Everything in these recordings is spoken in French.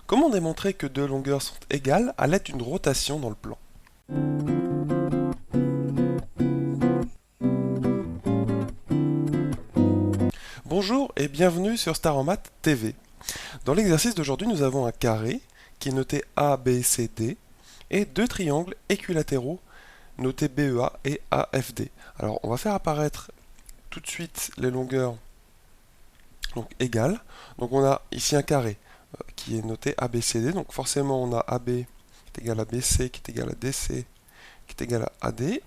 Comment démontrer que deux longueurs sont égales à l'aide d'une rotation dans le plan? Bonjour et bienvenue sur Star en Maths TV. Dans l'exercice d'aujourd'hui, nous avons un carré qui est noté ABCD et deux triangles équilatéraux notés BEA et AFD. Alors, on va faire apparaître tout de suite les longueurs donc égales. Donc, on a ici un carré qui est noté ABCD. Donc, forcément, on a AB qui est égal à BC, qui est égal à DC, qui est égal à AD.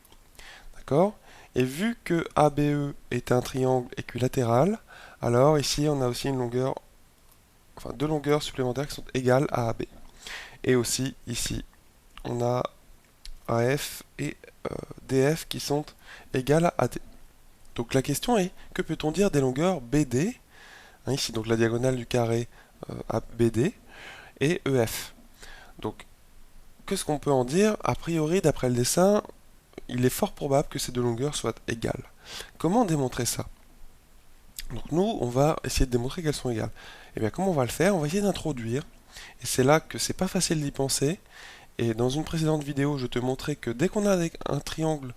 D'accord? Et vu que ABE est un triangle équilatéral, alors ici, on a aussi une longueur, enfin deux longueurs supplémentaires qui sont égales à AB. Et aussi, ici, on a AF et DF qui sont égales à AD. Donc la question est, que peut-on dire des longueurs BD, hein, ici donc la diagonale du carré BD, et EF. Donc, qu'est-ce qu'on peut en dire? A priori, d'après le dessin, il est fort probable que ces deux longueurs soient égales. Comment démontrer ça? Donc nous, on va essayer de démontrer qu'elles sont égales. Et bien comment on va le faire? On va essayer d'introduire, et c'est là que c'est pas facile d'y penser, et dans une précédente vidéo, je te montrais que dès qu'on a un triangle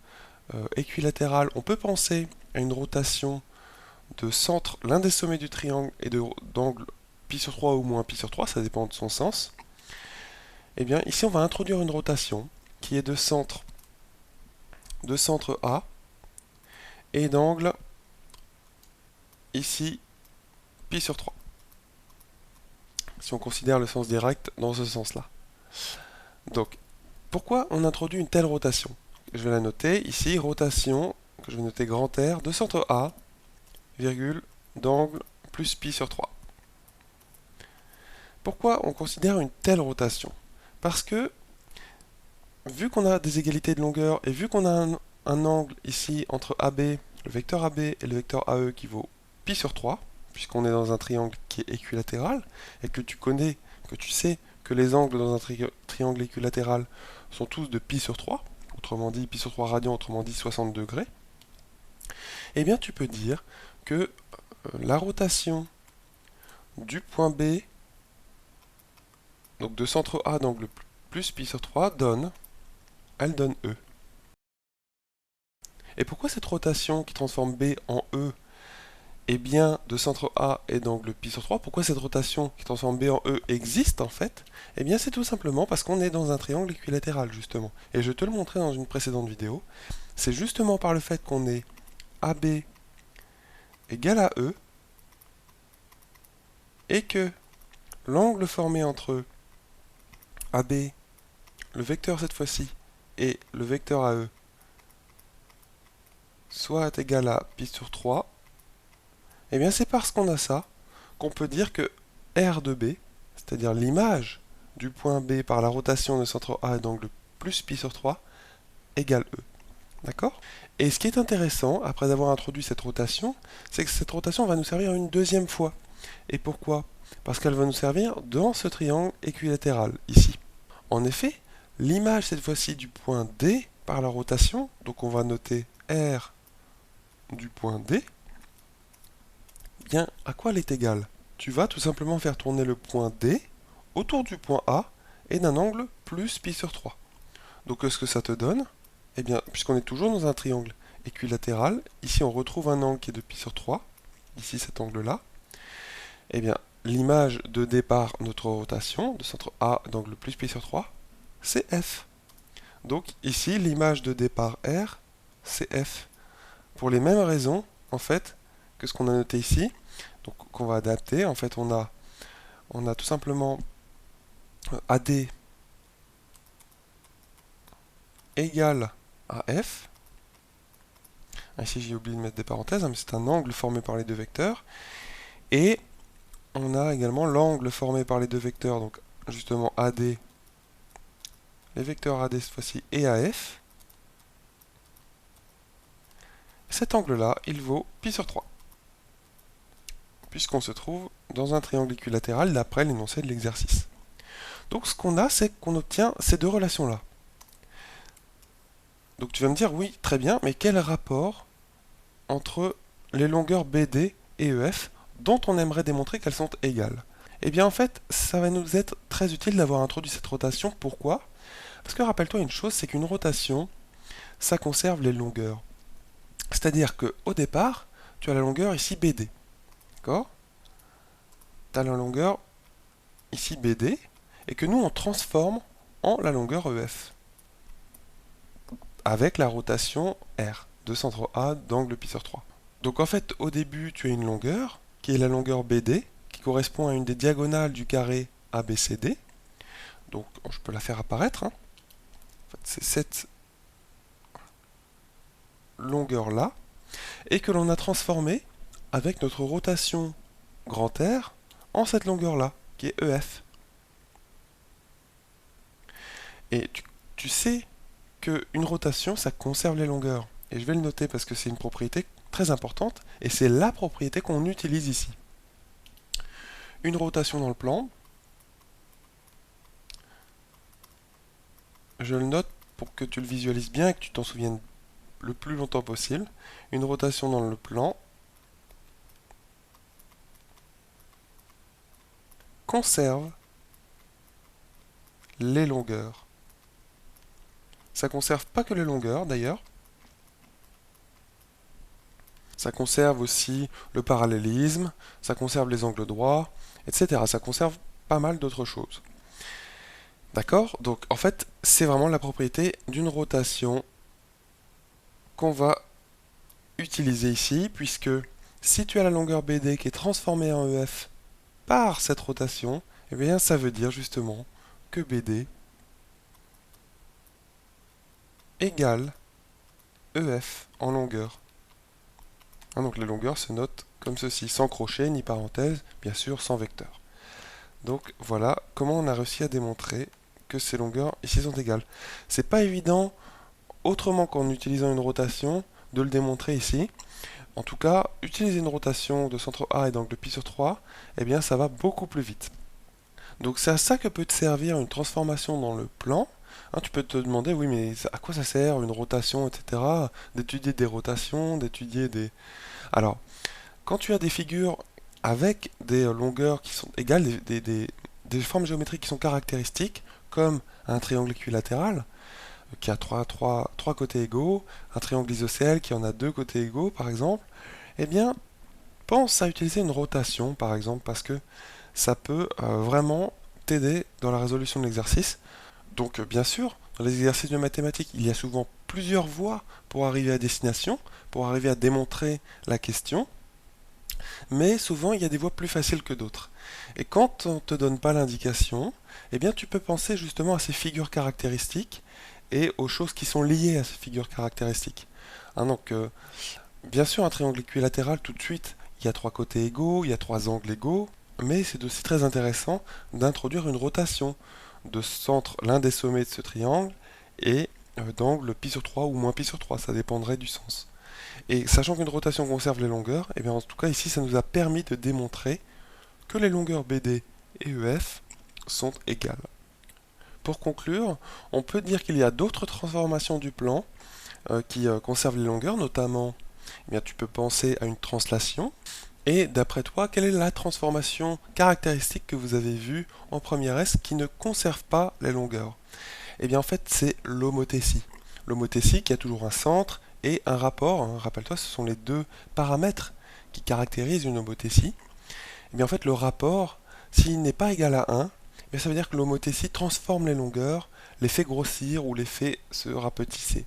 équilatéral, on peut penser à une rotation de centre, l'un des sommets du triangle, et d'angle pi sur 3 ou moins pi sur 3, ça dépend de son sens. Et bien ici, on va introduire une rotation qui est de centre A, et d'angle, ici, pi sur 3. Si on considère le sens direct dans ce sens-là. Donc, pourquoi on introduit une telle rotation? Je vais la noter ici, rotation, que je vais noter grand R, de centre A, virgule, d'angle, plus pi sur 3. Pourquoi on considère une telle rotation? Parce que, vu qu'on a des égalités de longueur, et vu qu'on a un angle ici entre AB, le vecteur AB et le vecteur AE qui vaut pi sur 3, puisqu'on est dans un triangle qui est équilatéral, et que tu sais que les angles dans un triangle équilatéral sont tous de pi sur 3, autrement dit pi sur 3 radians, autrement dit 60 degrés, eh bien tu peux dire que la rotation du point B, donc de centre A d'angle plus pi sur 3, elle donne E. Et pourquoi cette rotation qui transforme B en E est bien de centre A et d'angle pi sur 3, pourquoi cette rotation qui transforme B en E existe en fait? Eh bien c'est tout simplement parce qu'on est dans un triangle équilatéral justement. Et je te le montrais dans une précédente vidéo. C'est justement par le fait qu'on est AB égale à E et que l'angle formé entre AB, le vecteur cette fois-ci, et le vecteur AE soit égal à pi sur 3, eh bien c'est parce qu'on a ça qu'on peut dire que R de B, c'est-à-dire l'image du point B par la rotation de centre A d'angle plus pi sur 3, égale E. D'accord? Et ce qui est intéressant, après avoir introduit cette rotation, c'est que cette rotation va nous servir une deuxième fois. Et pourquoi? Parce qu'elle va nous servir dans ce triangle équilatéral, ici. En effet, l'image cette fois-ci du point D par la rotation, donc on va noter R du point D, bien, à quoi elle est égale? Tu vas tout simplement faire tourner le point D autour du point A et d'un angle plus pi sur 3. Donc qu'est-ce que ça te donne? Eh bien, puisqu'on est toujours dans un triangle équilatéral, ici on retrouve un angle qui est de pi sur 3, ici cet angle-là, eh bien, l'image de départ de notre rotation, de centre A d'angle plus pi sur 3, c'est F. Donc ici, l'image de départ R, c'est F. Pour les mêmes raisons, en fait, que ce qu'on a noté ici, donc qu'on va adapter, en fait, on a tout simplement AD égale à F. Ici, j'ai oublié de mettre des parenthèses, hein, mais c'est un angle formé par les deux vecteurs. Et on a également l'angle formé par les deux vecteurs, donc justement AD, les vecteurs AD cette fois-ci, et AF. Cet angle-là, il vaut pi sur 3, puisqu'on se trouve dans un triangle équilatéral d'après l'énoncé de l'exercice. Donc ce qu'on a, c'est qu'on obtient ces deux relations-là. Donc tu vas me dire, oui, très bien, mais quel rapport entre les longueurs BD et EF dont on aimerait démontrer qu'elles sont égales? Eh bien en fait, ça va nous être très utile d'avoir introduit cette rotation. Pourquoi? Parce que rappelle-toi une chose, c'est qu'une rotation, ça conserve les longueurs. C'est-à-dire qu'au départ, tu as la longueur ici BD. D'accord? Tu as la longueur ici BD, et que nous on transforme en la longueur EF, avec la rotation R, de centre A d'angle pi sur 3. Donc en fait, au début, tu as une longueur, qui est la longueur BD, qui correspond à une des diagonales du carré ABCD. Donc je peux la faire apparaître. En fait, c'est cette longueur-là, et que l'on a transformée avec notre rotation grand R en cette longueur-là, qui est EF. Et tu sais qu'une rotation, ça conserve les longueurs. Et je vais le noter parce que c'est une propriété très importante, et c'est la propriété qu'on utilise ici. Une rotation dans le plan, je le note pour que tu le visualises bien et que tu t'en souviennes le plus longtemps possible. Une rotation dans le plan conserve les longueurs. Ça conserve pas que les longueurs d'ailleurs. Ça conserve aussi le parallélisme, ça conserve les angles droits, etc. Ça conserve pas mal d'autres choses. D'accord? Donc en fait, c'est vraiment la propriété d'une rotation qu'on va utiliser ici, puisque si tu as la longueur BD qui est transformée en EF par cette rotation, eh bien ça veut dire justement que BD égale EF en longueur. Donc les longueurs se notent comme ceci, sans crochet ni parenthèse, bien sûr sans vecteur. Donc voilà comment on a réussi à démontrer que ces longueurs ici sont égales. C'est pas évident, autrement qu'en utilisant une rotation, de le démontrer ici. En tout cas, utiliser une rotation de centre A et d'angle pi sur 3, eh bien ça va beaucoup plus vite. Donc c'est à ça que peut te servir une transformation dans le plan. Tu peux te demander, oui, mais à quoi ça sert une rotation, etc. D'étudier des rotations, d'étudier des... Alors, quand tu as des figures avec des longueurs qui sont égales, des formes géométriques qui sont caractéristiques, comme un triangle équilatéral, qui a trois côtés égaux, un triangle isocèle qui en a deux côtés égaux, par exemple, eh bien, pense à utiliser une rotation, par exemple, parce que ça peut vraiment t'aider dans la résolution de l'exercice. Donc, bien sûr, dans les exercices de mathématiques, il y a souvent plusieurs voies pour arriver à destination, pour arriver à démontrer la question, mais souvent, il y a des voies plus faciles que d'autres. Et quand on ne te donne pas l'indication, eh bien, tu peux penser justement à ces figures caractéristiques et aux choses qui sont liées à ces figures caractéristiques. Donc, bien sûr, un triangle équilatéral, tout de suite, il y a trois côtés égaux, il y a trois angles égaux, mais c'est aussi très intéressant d'introduire une rotation de centre l'un des sommets de ce triangle et d'angle pi sur 3 ou moins pi sur 3, ça dépendrait du sens. Et sachant qu'une rotation conserve les longueurs, et bien en tout cas ici ça nous a permis de démontrer que les longueurs BD et EF sont égales. Pour conclure, on peut dire qu'il y a d'autres transformations du plan qui conservent les longueurs, notamment eh bien, tu peux penser à une translation. Et d'après toi, quelle est la transformation caractéristique que vous avez vue en première S qui ne conserve pas les longueurs? Eh bien en fait c'est l'homothétie. L'homothétie qui a toujours un centre et un rapport. Rappelle-toi, ce sont les deux paramètres qui caractérisent une homothétie. Eh bien en fait le rapport, s'il n'est pas égal à 1, eh bien, ça veut dire que l'homothétie transforme les longueurs, les fait grossir ou les fait se rapetisser.